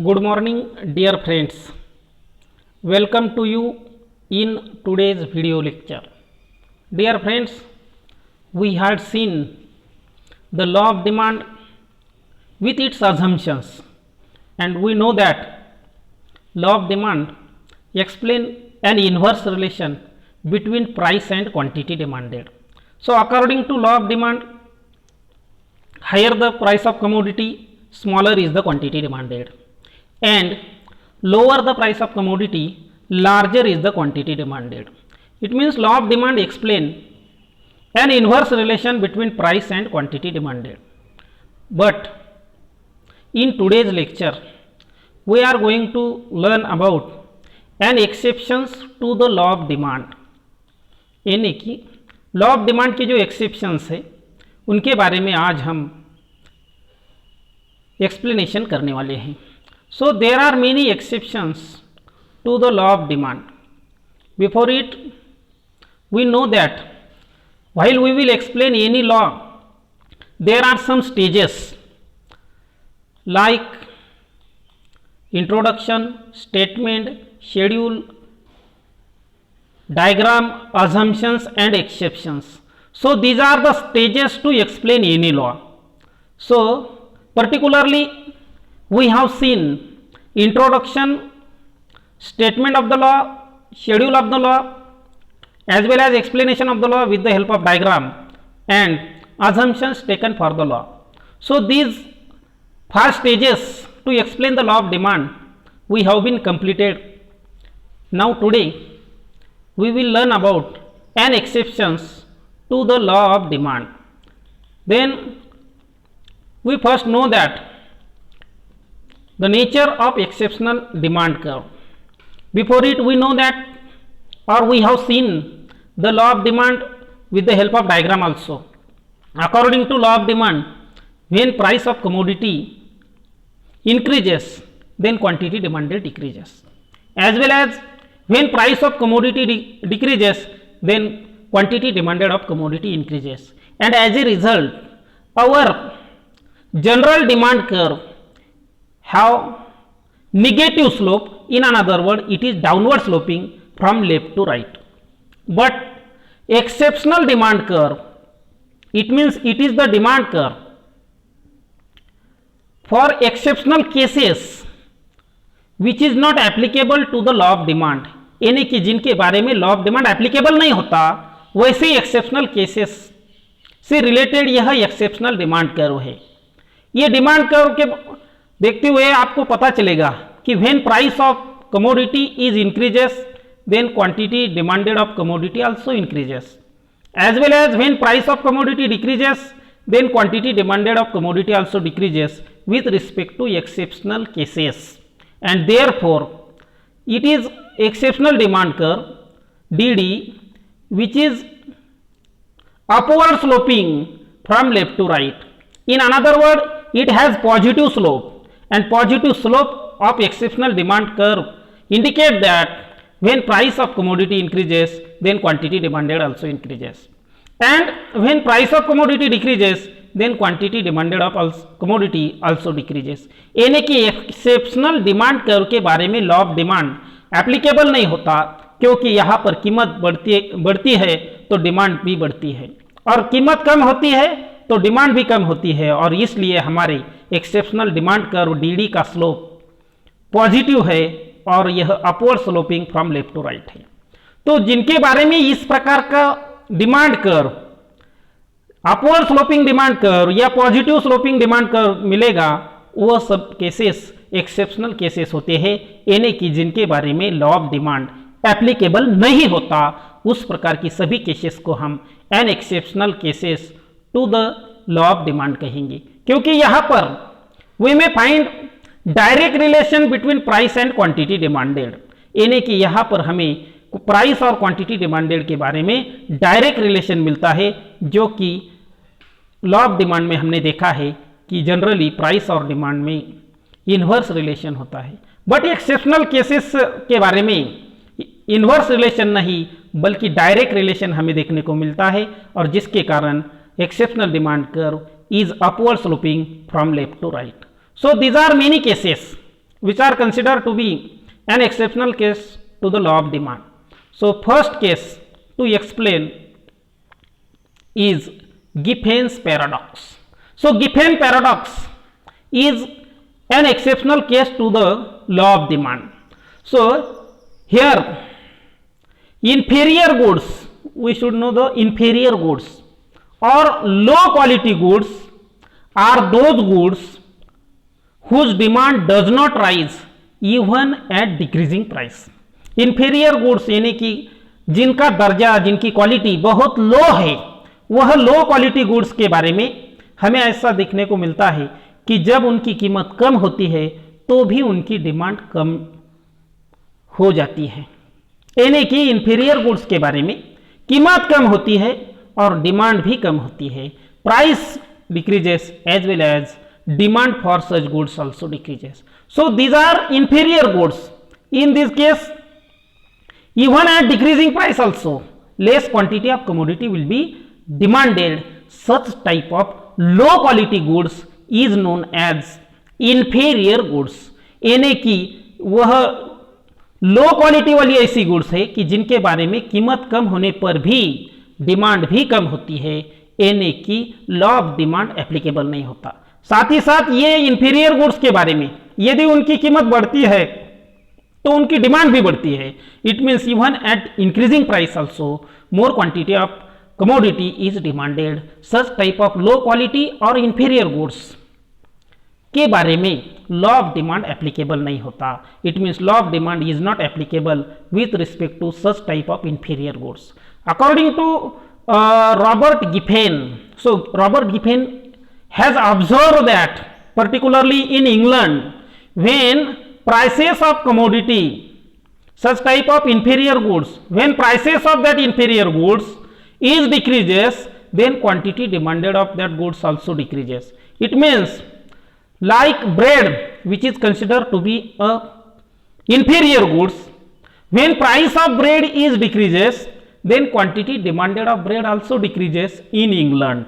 Good morning, dear friends. Welcome to you in today's video lecture. Dear friends, we had seen the law of demand with its assumptions, and we know that law of demand explain an inverse relation between price and quantity demanded. So according to law of demand, higher the price of commodity, smaller is the quantity demanded, and lower the price of commodity, larger is the quantity demanded. It means law of demand explain an inverse relation between price and quantity demanded. But in today's lecture we are going to learn about an exceptions to the law of demand, यानी कि law of demand के जो exceptions है उनके बारे में आज हम एक्सप्लेनेशन करने वाले हैं. So there are many exceptions to the law of demand. Before it, we know that while we will explain any law, there are some stages like introduction, statement, schedule, diagram, assumptions and exceptions. So these are the stages to explain any law. So particularly we have seen introduction, statement of the law, schedule of the law, as well as explanation of the law with the help of diagram and assumptions taken for the law. So these 5 stages to explain the law of demand we have been completed. Now today we will learn about an exceptions to the law of demand. Then we first know that the nature of exceptional demand curve. Before it, we know that, or we have seen the law of demand with the help of diagram also. According to law of demand, when price of commodity increases, then quantity demanded decreases, as well as when price of commodity decreases, then quantity demanded of commodity increases, and as a result our general demand curve have negative slope. In another word, it is downward sloping from left to right. But exceptional demand curve, it means it is the demand curve for exceptional cases which is not applicable to the law of demand, यानी कि जिनके बारे में law of demand applicable नहीं होता, वैसे ही exceptional cases से related यह एक्सेप्शनल डिमांड कर्व है. ये डिमांड कर्व के देखते हुए आपको पता चलेगा कि when price of commodity is increases, then quantity demanded of commodity also increases, as well as when price of commodity decreases, then quantity demanded of commodity also decreases with respect to exceptional cases, and therefore it is exceptional demand curve DD which is upward sloping from left to right. In another word, it has positive slope, and positive slope of exceptional demand curve indicate that when price of commodity increases, then quantity demanded also increases, and when price of commodity decreases, then quantity demanded of commodity also decreases. यानी कि exceptional demand curve के बारे में law of demand applicable नहीं होता, क्योंकि यहाँ पर कीमत बढ़ती है तो डिमांड भी बढ़ती है, और कीमत कम होती है तो डिमांड भी कम होती है, और इसलिए हमारे एक्सेप्शनल डिमांड कर्व DD का स्लोप पॉजिटिव है और यह upward sloping from left to right है. तो जिनके बारे में इस प्रकार का demand curve, upward sloping demand curve या पॉजिटिव स्लोपिंग डिमांड कर्व मिलेगा, वह सब केसेस एक्सेप्शनल केसेस होते हैं, यानी कि जिनके बारे में लॉ ऑफ डिमांड एप्लीकेबल नहीं होता. उस प्रकार की सभी केसेस को हम an exceptional cases to the law of demand कहेंगे, क्योंकि यहाँ पर we may find direct relation between price and quantity demanded, यानी कि यहाँ पर हमें प्राइस और क्वांटिटी डिमांडेड के बारे में डायरेक्ट रिलेशन मिलता है, जो कि लॉ ऑफ डिमांड में हमने देखा है कि जनरली प्राइस और डिमांड में इन्वर्स रिलेशन होता है. बट एक्सेप्शनल केसेस के बारे में इन्वर्स रिलेशन नहीं बल्कि डायरेक्ट रिलेशन हमें देखने को मिलता है, और जिसके कारण exceptional demand curve is upward sloping from left to right. So these are many cases which are considered to be an exceptional case to the law of demand. So first case to explain is Giffen's paradox. So Giffen paradox is an exceptional case to the law of demand. So here inferior goods, we should know the inferior goods or low quality goods are those goods whose demand does not rise even at decreasing price. inferior goods यानी कि जिनका दर्जा, जिनकी quality बहुत लो है, वह low quality goods के बारे में हमें ऐसा देखने को मिलता है कि जब उनकी कीमत कम होती है तो भी उनकी डिमांड कम हो जाती है। यानी कि इंफीरियर गुड्स के बारे में कीमत कम होती है और डिमांड भी कम होती है। Price decreases as well as demand for such goods also decreases. So these are inferior goods. In this case even at decreasing price also less quantity of commodity will be demanded. Such type of low quality goods is known as inferior goods। यानी कि वह low quality वाली ऐसी goods है कि जिनके बारे में कीमत कम होने पर भी डिमांड भी कम होती है, यानी कि लॉ ऑफ डिमांड एप्लीकेबल नहीं होता। साथ ही साथ ये इंफीरियर गुड्स के बारे में यदि उनकी कीमत बढ़ती है तो उनकी डिमांड भी बढ़ती है। It means even at increasing price also more quantity of commodity is demanded. Such type of low quality और इंफीरियर गुड्स के बारे में लॉ ऑफ डिमांड एप्लीकेबल नहीं होता। It means law of demand is not applicable with respect to such type of inferior goods according to Robert Giffen. So Robert Giffen has observe that particularly in England when prices of commodity, such type of inferior goods, when prices of that inferior goods is decreases, then quantity demanded of that goods also decreases. It means like bread, which is considered to be a inferior goods, when price of bread is decreases, then quantity demanded of bread also decreases in England,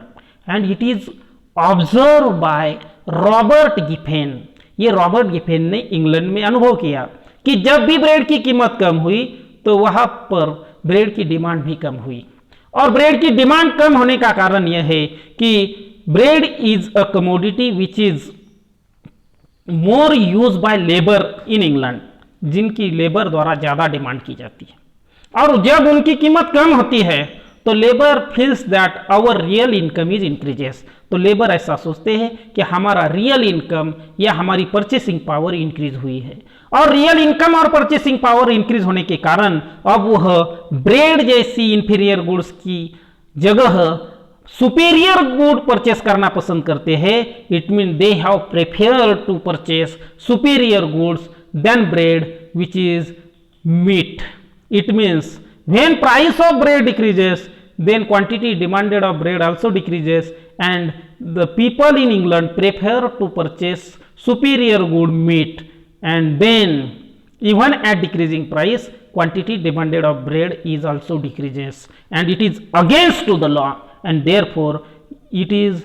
and it is observed by Robert Giffen. ये Robert Giffen ने England में अनुभव किया कि जब भी bread की कीमत कम हुई तो वहां पर ब्रेड की डिमांड भी कम हुई। और ब्रेड की डिमांड कम होने का कारण यह है कि bread is a commodity which is more use by labour in England, जिनकी लेबर द्वारा ज्यादा डिमांड की जाती है। और जब उनकी कीमत कम होती है तो labour feels that our real income is increases. तो लेबर ऐसा सोचते हैं कि हमारा रियल इनकम या हमारी परचेसिंग पावर इंक्रीज हुई है, और रियल इनकम और परचेसिंग पावर इंक्रीज होने के कारण अब वह ब्रेड जैसी इंफीरियर गुड्स की जगह सुपीरियर गुड परचेस करना पसंद करते हैं। It mean they have prefer to purchase superior goods than bread which is meat. It means when price of bread decreases, then quantity demanded of bread also decreases, and the people in England prefer to purchase superior good meat, and then even at decreasing price quantity demanded of bread is also decreases, and it is against to the law, and therefore it is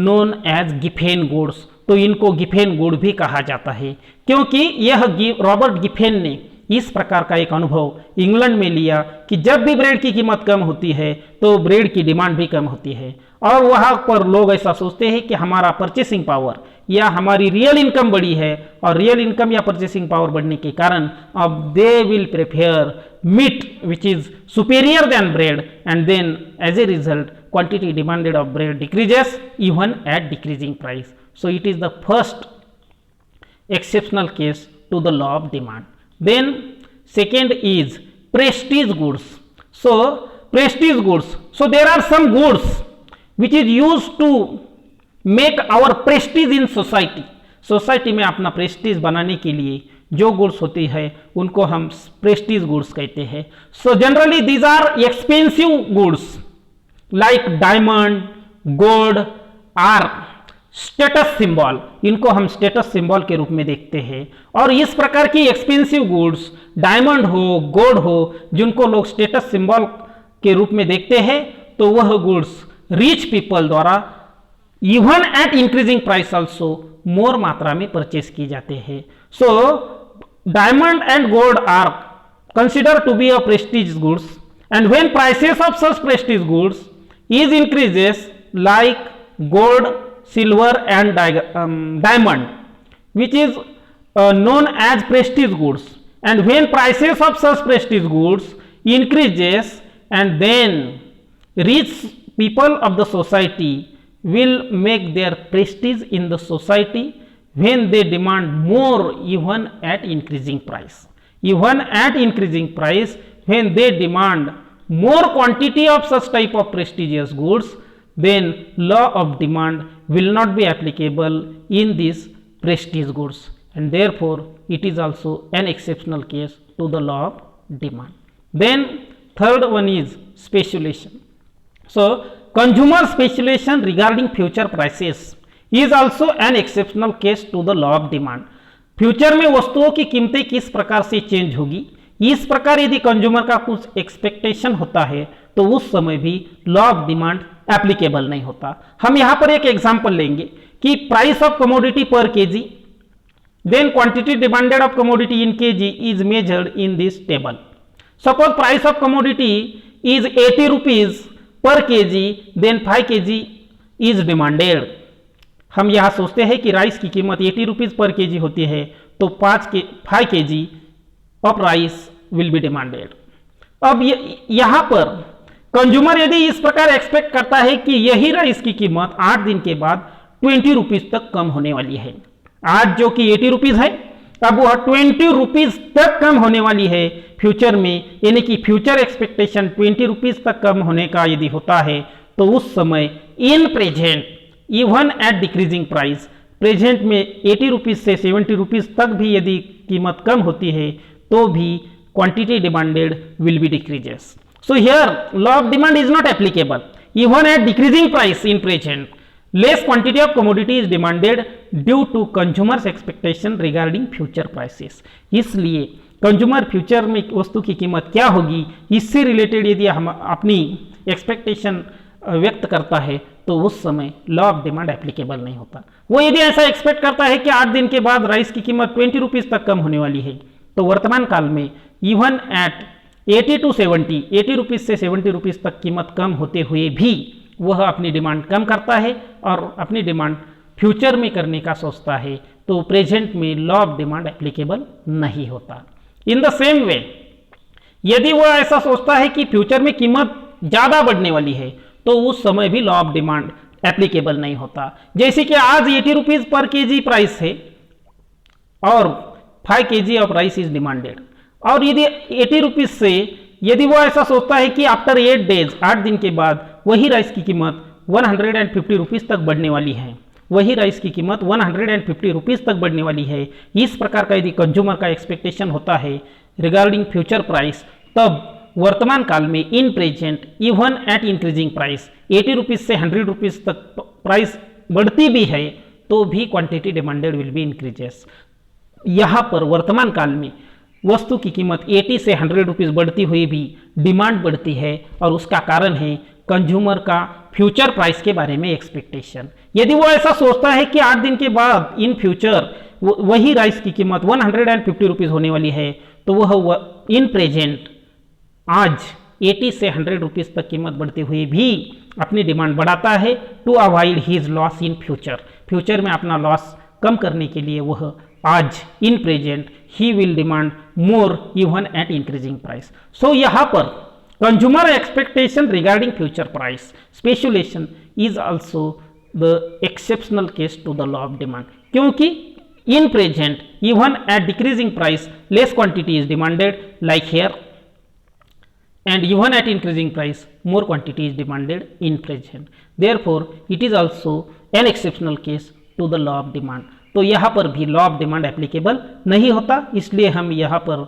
known as Giffen goods। तो इनको Giffen good भी कहा जाता है क्योंकि यह Robert Giffen ने इस प्रकार का एक अनुभव इंग्लैंड में लिया कि जब भी ब्रेड की कीमत कम होती है तो ब्रेड की डिमांड भी कम होती है, और वहां पर लोग ऐसा सोचते हैं कि हमारा परचेसिंग पावर या हमारी रियल इनकम बढ़ी है, और रियल इनकम या परचेसिंग पावर बढ़ने के कारण अब they will prefer meat which is superior than bread, and then as a result quantity demanded of bread decreases even at decreasing price. So it is the first exceptional case to the law of demand. Then second is prestige goods. So prestige goods, so there are some goods which is used to make our prestige in society। Society में अपना Prestige बनाने के लिए जो goods होती है उनको हम प्रेस्टीज गुड्स कहते हैं। So generally these are expensive goods like diamond, gold or status symbol, इनको हम स्टेटस सिंबल के रूप में देखते हैं। और इस प्रकार की एक्सपेंसिव गुड्स डायमंड हो, गोल्ड हो, जिनको लोग स्टेटस सिंबल के रूप में देखते हैं, तो वह गुड्स रिच पीपल द्वारा even at increasing price also more मात्रा में परचेस की जाते हैं। So diamond and gold are consider to be a prestige goods and when prices of such prestige goods is increases like gold, silver and diamond, which is known as prestige goods, and when prices of such prestige goods increases, and then rich people of the society will make their prestige in the society when they demand more even at increasing price. Even at increasing price, when they demand more quantity of such type of prestigious goods, then law of demand will not be applicable in these prestige goods, and therefore it is also an exceptional case to the law of demand. Then third one is speculation. So consumer speculation regarding future prices is also an exceptional case to the law of demand. Future में वस्तुओं की कीमतें किस प्रकार से change होगी, इस प्रकार यदि कंज्यूमर का कुछ एक्सपेक्टेशन होता है तो उस समय भी लॉ ऑफ डिमांड एप्लीकेबल नहीं होता। हम यहां पर एक एग्जांपल लेंगे कि price of commodity per kg, then quantity demanded of commodity in kg is measured in this table. Suppose price of commodity is 80 rupees per kg, then 5 kg is demanded. हम यहां सोचते हैं कि राइस की कीमत 80 rupees per KG होती है, तो 5 KG of rice will be demanded. अब यहां पर कंज्यूमर यदि इस प्रकार एक्सपेक्ट करता है कि यही राइस की कीमत 8 दिन के बाद 20 रुपीज तक कम होने वाली है, आज जो कि 80 रुपीज है अब वह 20 रुपीज तक कम होने वाली है फ्यूचर में, यानी कि फ्यूचर एक्सपेक्टेशन 20 रुपीज तक कम होने का यदि होता है तो उस समय इन present even at decreasing price, present में 80 रुपीज से 70 रुपीज तक भी यदि कीमत कम होती है तो भी quantity demanded will be decreases. So here law of demand is not applicable. Even at decreasing price in present, less quantity of commodity is demanded due to consumers expectation regarding future prices. इसलिए consumer future में वस्तु की कीमत क्या होगी इससे related यदि हम अपनी एक्सपेक्टेशन व्यक्त करता है तो उस समय लॉ ऑफ डिमांड एप्लीकेबल नहीं होता। वो यदि ऐसा एक्सपेक्ट करता है कि 8 दिन के बाद राइस की कीमत 20 रुपीज तक कम होने वाली है, तो वर्तमान काल में इवन एट 80 to 70, 80 रुपीज से 70 रुपीज तक कीमत कम होते हुए भी वह अपनी डिमांड कम करता है और अपनी डिमांड फ्यूचर में करने का सोचता है, तो प्रेजेंट में लॉ ऑफ डिमांड एप्लीकेबल नहीं होता। इन द सेम वे यदि वह ऐसा सोचता है कि फ्यूचर में कीमत ज़्यादा बढ़ने वाली है तो उस समय भी लॉ ऑफ डिमांड एप्लीकेबल नहीं होता। जैसे कि आज 80 रुपीज पर केजी प्राइस है और 5 KG of rice is demanded, और यदि 80 रुपीज से यदि वो ऐसा सोचता है कि आफ्टर 8 डेज 8 दिन के बाद वही राइस की कीमत 150 रुपीज तक बढ़ने वाली है, वही राइस की कीमत 150 रुपीज तक बढ़ने वाली है, इस प्रकार का यदि कंज्यूमर का एक्सपेक्टेशन होता है रिगार्डिंग फ्यूचर प्राइस, तब वर्तमान काल में इन present even at increasing price 80 rupees से 100 रुपीज तक प्राइस बढ़ती भी है तो भी quantity demanded will be increases. यहाँ पर वर्तमान काल में वस्तु की कीमत 80 से 100 रुपीज बढ़ती हुई भी डिमांड बढ़ती है, और उसका कारण है कंज्यूमर का फ्यूचर प्राइस के बारे में एक्सपेक्टेशन। यदि वो ऐसा सोचता है कि 8 दिन के बाद इन फ्यूचर वही राइस की कीमत 150 रुपीज होने वाली है, तो वह इन प्रेजेंट आज 80 से 100 रुपीज तक कीमत बढ़ते हुए भी अपनी डिमांड बढ़ाता है to avoid his loss in future. Future में अपना लॉस कम करने के लिए वह आज in present he will demand more even at increasing price. So यहाँ पर consumer expectation regarding future price speculation is also the exceptional case to the law of demand, क्योंकि in present even at decreasing price less quantity is demanded like here, and even at increasing price more quantity is demanded in present, therefore it is also an exceptional case to the law of demand। तो यहाँ पर भी law of demand applicable नहीं होता, इसलिए हम यहाँ पर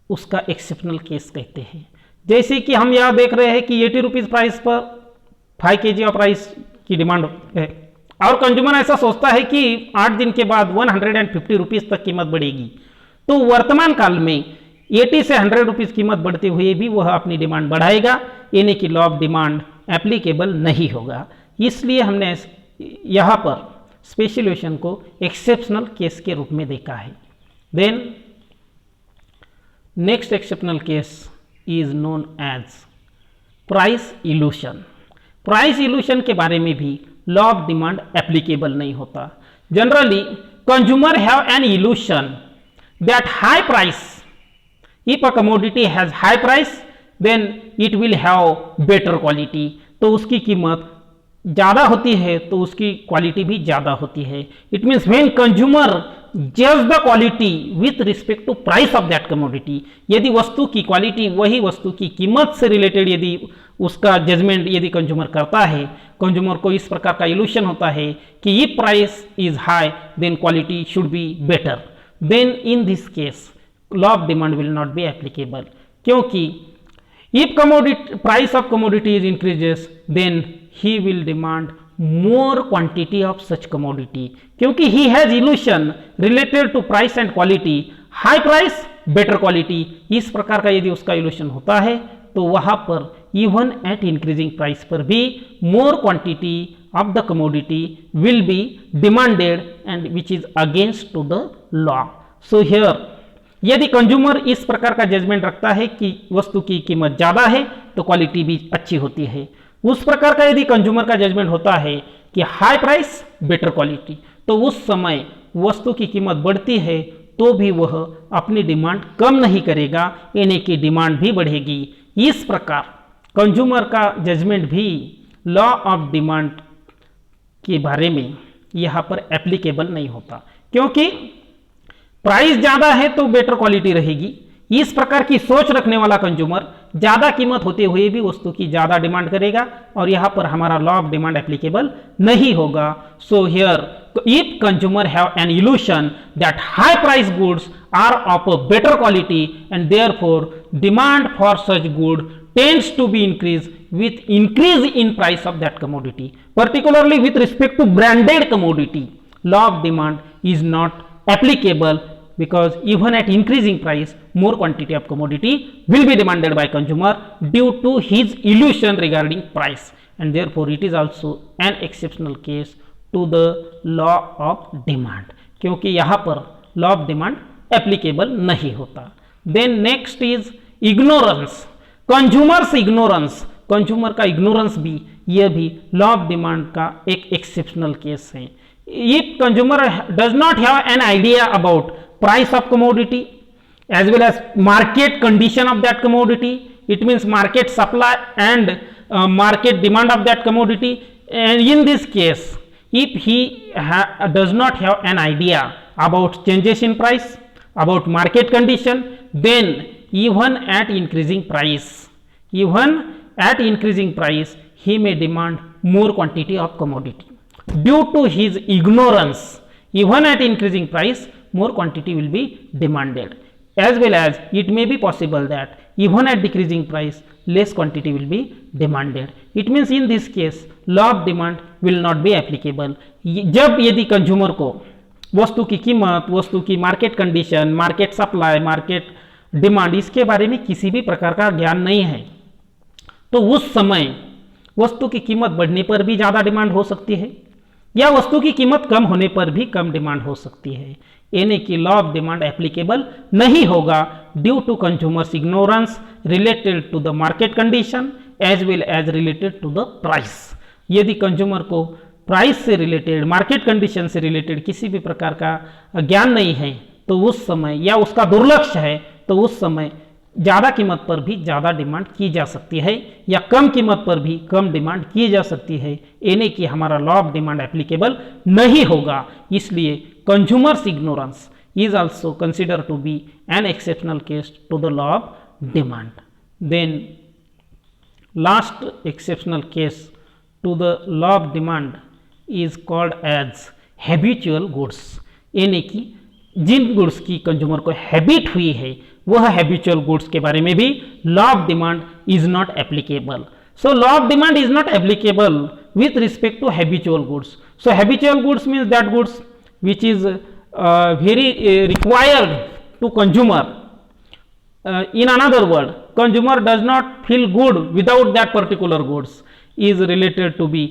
उसका एक्सेप्शनल केस कहते हैं। जैसे कि हम यहाँ देख रहे हैं कि 80 रुपीज प्राइस पर 5 केजी ऑफ राइस की डिमांड है, और कंज्यूमर ऐसा सोचता है कि 8 दिन के बाद 150 रुपीज तक कीमत बढ़ेगी, तो वर्तमान काल में 80 से 100 रुपीज कीमत बढ़ते हुए भी वह अपनी डिमांड बढ़ाएगा, यानी कि लॉ ऑफ डिमांड एप्लीकेबल नहीं होगा। इसलिए हमने यहाँ पर स्पेशलाइजेशन को एक्सेप्शनल केस के रूप में देखा है। Then next exceptional case is known as price illusion. Price illusion के बारे में भी लॉ ऑफ डिमांड एप्लीकेबल नहीं होता। Generally consumer have an illusion that high price, if a commodity has high price then it will have better quality. तो उसकी कीमत ज़्यादा होती है तो उसकी क्वालिटी भी ज़्यादा होती है। इट मीन्स व्हेन कंज्यूमर जज the quality with respect to price of that commodity, यदि वस्तु की क्वालिटी वही वस्तु की कीमत से रिलेटेड यदि उसका जजमेंट यदि कंज्यूमर करता है, कंज्यूमर को इस प्रकार का इल्यूशन होता है कि ये price is high then quality should be better, then in this case law of demand will not be applicable. क्योंकि इफ commodity price of commodity is increases then he will demand more quantity of such commodity, क्योंकि he has illusion related to price and quality, high price better quality। इस प्रकार का यदि उसका illusion होता है तो वहां पर even at increasing price पर भी more quantity of the commodity will be demanded and which is against to the law। So here यदि कंज्यूमर इस प्रकार का जजमेंट रखता है कि वस्तु की कीमत ज़्यादा है तो क्वालिटी भी अच्छी होती है, उस प्रकार का यदि कंज्यूमर का जजमेंट होता है कि हाई प्राइस बेटर क्वालिटी, तो उस समय वस्तु की कीमत बढ़ती है तो भी वह अपनी डिमांड कम नहीं करेगा, यानी कि डिमांड भी बढ़ेगी। इस प्रकार कंज्यूमर का जजमेंट भी लॉ ऑफ डिमांड के बारे में यहाँ पर एप्लीकेबल नहीं होता, क्योंकि प्राइस ज़्यादा है तो बेटर क्वालिटी रहेगी। इस प्रकार की सोच रखने वाला कंज्यूमर ज़्यादा कीमत होते हुए भी वस्तु की ज़्यादा डिमांड करेगा और यहाँ पर हमारा लॉ ऑफ डिमांड एप्लीकेबल नहीं होगा। So here if consumer have an illusion that high price goods are of a better quality and therefore demand for such good tends to be increase with increase in price of that commodity, particularly with respect to branded commodity, law of demand is not applicable because even at increasing price more quantity of commodity will be demanded by consumer due to his illusion regarding price, and therefore it is also an exceptional case to the law of demand, क्योंकि यहाँ पर law of demand applicable नहीं होता। Then next is ignorance, consumers ignorance, consumer का ignorance भी यह भी law of demand का एक एक्सेप्शनल केस है। If consumer does not have an idea about price of commodity as well as market condition of that commodity, it means market supply and market demand of that commodity, and in this case if he does not have an idea about changes in price, about market condition, then even at increasing price, even at increasing price he may demand more quantity of commodity. Due to his ignorance, even at increasing price more quantity will be demanded, as well as it may be possible that even at decreasing price less quantity will be demanded. It means in this case law of demand will not be applicable. जब यदि consumer को वस्तु की कीमत, वस्तु की market condition, market supply, market demand इसके बारे में किसी भी प्रकार का ज्ञान नहीं है, तो उस समय वस्तु की कीमत बढ़ने पर भी ज़्यादा डिमांड हो सकती है या वस्तु की कीमत कम होने पर भी कम डिमांड हो सकती है, यानी कि लॉ ऑफ डिमांड एप्लीकेबल नहीं होगा due to consumers ignorance related to the market condition as well as related to the price. यदि कंज्यूमर को प्राइस से रिलेटेड, मार्केट कंडीशन से रिलेटेड किसी भी प्रकार का ज्ञान नहीं है तो उस समय, या उसका दुर्लक्ष्य है तो उस समय ज़्यादा कीमत पर भी ज़्यादा डिमांड की जा सकती है या कम कीमत पर भी कम डिमांड की जा सकती है, यानी कि हमारा लॉ ऑफ डिमांड एप्लीकेबल नहीं होगा। इसलिए consumers ignorance is also consider to be an exceptional case to the law of demand. Then last exceptional case to the law of demand is called as habitual goods, यानी कि जिन goods की consumer को habit हुई है वह habitual goods के बारे में भी law of demand is not applicable. So law of demand is not applicable with respect to habitual goods. So habitual goods means that goods which is very required to consumer. In another word, consumer does not feel good without that particular goods is related to be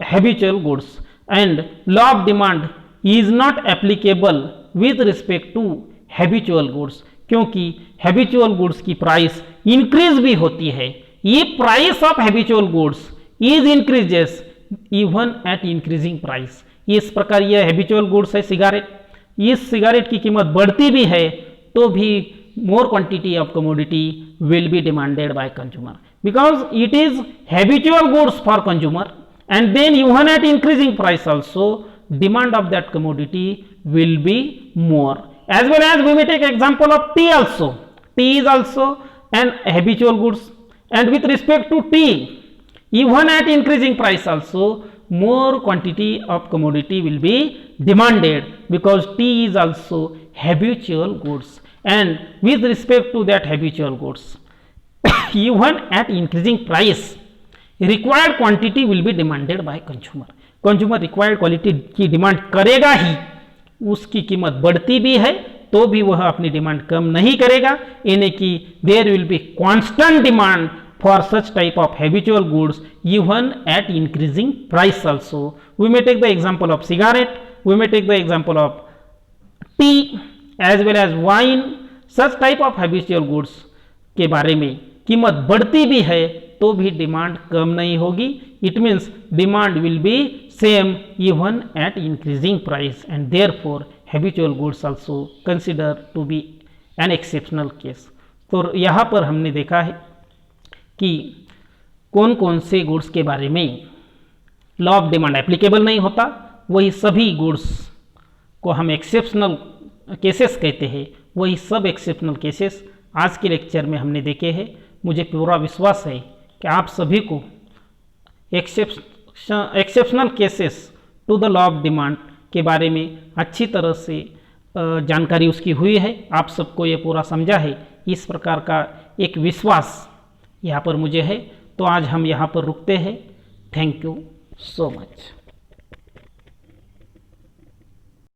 habitual goods. And law of demand is not applicable with respect to habitual goods, क्योंकि habitual goods की price increase भी होती है। ये price of habitual goods is increases even at increasing price. इस प्रकार यह habitual goods है सिगारेट, इस सिगारेट की कीमत बढ़ती भी है तो भी more quantity of commodity will be demanded by consumer because it is habitual goods for consumer, and then even at increasing price also demand of that commodity will be more. As well as we may take example of tea also. Tea is also an habitual goods, and with respect to tea, even at increasing price also more quantity of commodity will be demanded because tea is also habitual goods, and with respect to that habitual goods even at increasing price required quantity will be demanded by consumer. consumer required quality की demand करेगा ही, उसकी कीमत बढ़ती भी है तो भी वह अपनी डिमांड कम नहीं करेगा, यानी कि there will be constant demand for such type of habitual goods even at increasing price also. We may take the example of cigarette, we may take the example of tea as well as wine. such type of habitual goods के बारे में कीमत बढ़ती भी है तो भी demand कम नहीं होगी. It means demand will be same even at increasing price, and therefore habitual goods also consider to be an exceptional case. तो यहाँ पर हमने देखा है कि कौन कौन से गुड्स के बारे में लॉ ऑफ डिमांड एप्लीकेबल नहीं होता, वही सभी गुड्स को हम एक्सेप्शनल केसेस कहते हैं. वही सब एक्सेप्शनल केसेस आज के लेक्चर में हमने देखे हैं. मुझे पूरा विश्वास है कि आप सभी को exceptional cases to the law of demand के बारे में अच्छी तरह से जानकारी उसकी हुई है. आप सबको ये पूरा समझा है, इस प्रकार का एक विश्वास यहाँ पर मुझे है. तो आज हम यहाँ पर रुकते हैं. Thank you so much.